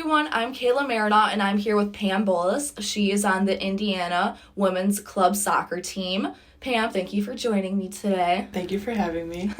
everyone, I'm Kayla Marinot, and I'm here with Pam Bolis. She is on the Indiana Women's Club Soccer team. Pam, thank you for joining me today. Thank you for having me.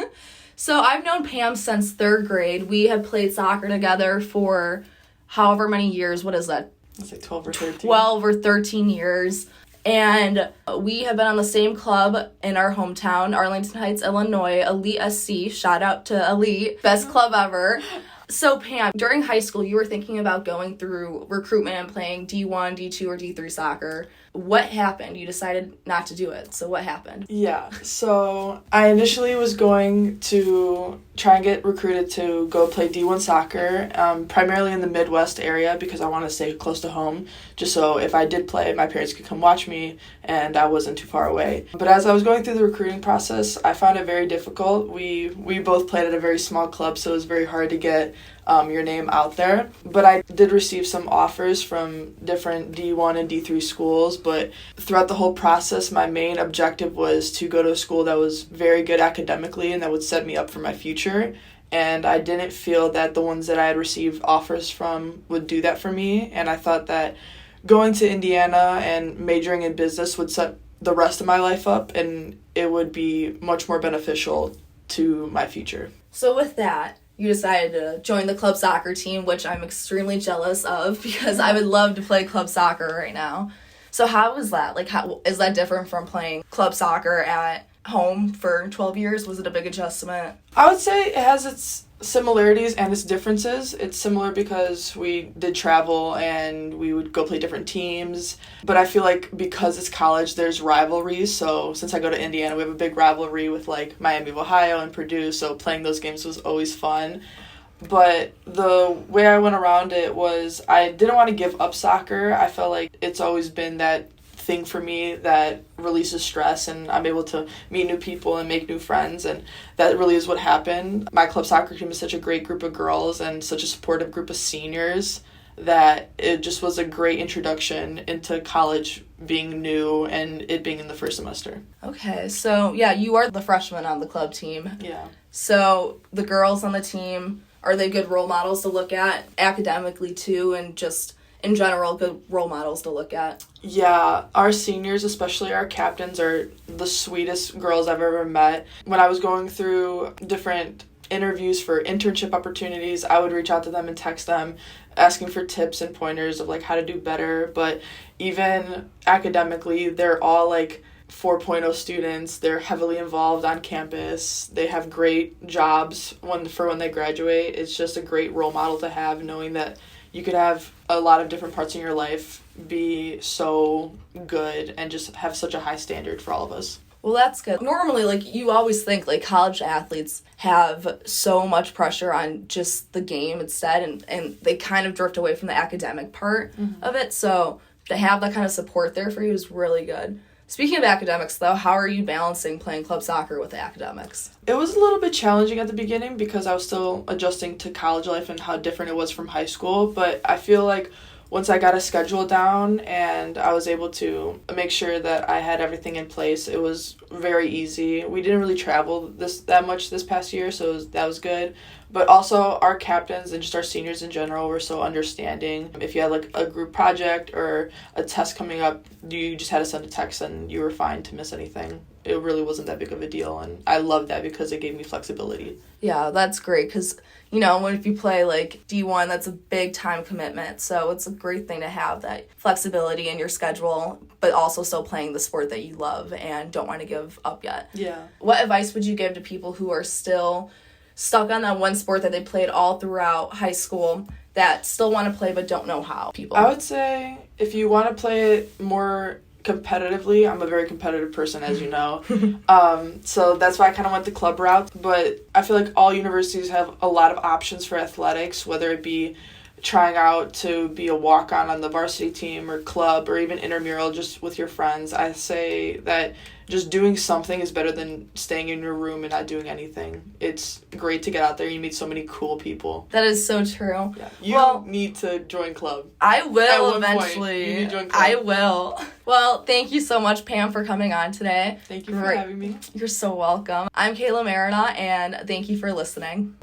So I've known Pam since 3rd grade. We have played soccer together for however many years. What is that? It's like 12 or 13. 12 or 13 years. And we have been on the same club in our hometown, Arlington Heights, Illinois, Elite SC. Shout out to Elite. Best club ever. So, Pam, during high school, you were thinking about going through recruitment and playing D1, D2, or D3 soccer. What happened? You decided not to do it. So what happened? Yeah, so I initially was going to try and get recruited to go play D1 soccer, primarily in the Midwest area because I want to stay close to home, just so if I did play, my parents could come watch me and I wasn't too far away. But as I was going through the recruiting process, I found it very difficult. We both played at a very small club, so it was very hard to get your name out there. But I did receive some offers from different D1 and D3 schools, but throughout the whole process, my main objective was to go to a school that was very good academically and that would set me up for my future. And I didn't feel that the ones that I had received offers from would do that for me. And I thought that going to Indiana and majoring in business would set the rest of my life up, and it would be much more beneficial to my future. So with that, you decided to join the club soccer team, which I'm extremely jealous of because I would love to play club soccer right now. So how was that? Like, how is that different from playing club soccer at home for 12 years? Was it a big adjustment? I would say it has its similarities and its differences. It's similar because we did travel and we would go play different teams. But I feel like because it's college, there's rivalries. So since I go to Indiana, we have a big rivalry with like Miami of Ohio and Purdue. So playing those games was always fun. But the way I went around it was I didn't want to give up soccer. I felt like it's always been that thing for me that releases stress and I'm able to meet new people and make new friends, and that really is what happened. My club soccer team is such a great group of girls and such a supportive group of seniors that it just was a great introduction into college being new and it being in the first semester. Okay, so yeah, you are the freshman on the club team. Yeah. So the girls on the team, are they good role models to look at academically too, and just in general good role models to look at? Yeah, our seniors, especially our captains, are the sweetest girls I've ever met. When I was going through different interviews for internship opportunities, I would reach out to them and text them asking for tips and pointers of like how to do better. But even academically, they're all like 4.0 students. They're heavily involved on campus. They have great jobs when they graduate. It's just a great role model to have, knowing that you could have a lot of different parts in your life be so good and just have such a high standard for all of us. Well, that's good. Normally, like, you always think, like, college athletes have so much pressure on just the game instead, and they kind of drift away from the academic part of it. So to have that kind of support there for you is really good. Speaking of academics, though, how are you balancing playing club soccer with the academics? It was a little bit challenging at the beginning because I was still adjusting to college life and how different it was from high school. But I feel like once I got a schedule down and I was able to make sure that I had everything in place, it was very easy. We didn't really travel that much this past year, so that was good. But also our captains and just our seniors in general were so understanding. If you had like a group project or a test coming up, you just had to send a text and you were fine to miss anything. It really wasn't that big of a deal, and I loved that because it gave me flexibility. Yeah, that's great because, you know, if you play like D1, that's a big time commitment. So it's a great thing to have that flexibility in your schedule, but also still playing the sport that you love and don't want to give up yet. Yeah. What advice would you give to people who are still stuck on that one sport that they played all throughout high school that still want to play but don't know how? I would say if you want to play it more competitively, I'm a very competitive person, as you know, so that's why I kind of went the club route. But I feel like all universities have a lot of options for athletics, whether it be trying out to be a walk-on on the varsity team or club or even intramural just with your friends. I say that just doing something is better than staying in your room and not doing anything. It's great to get out there. You meet so many cool people. That is so true. Yeah. You need to join club. I will eventually. You need to join club. I will. Well, thank you so much, Pam, for coming on today. Thank you for having me. You're so welcome. I'm Kayla Marinot, and thank you for listening.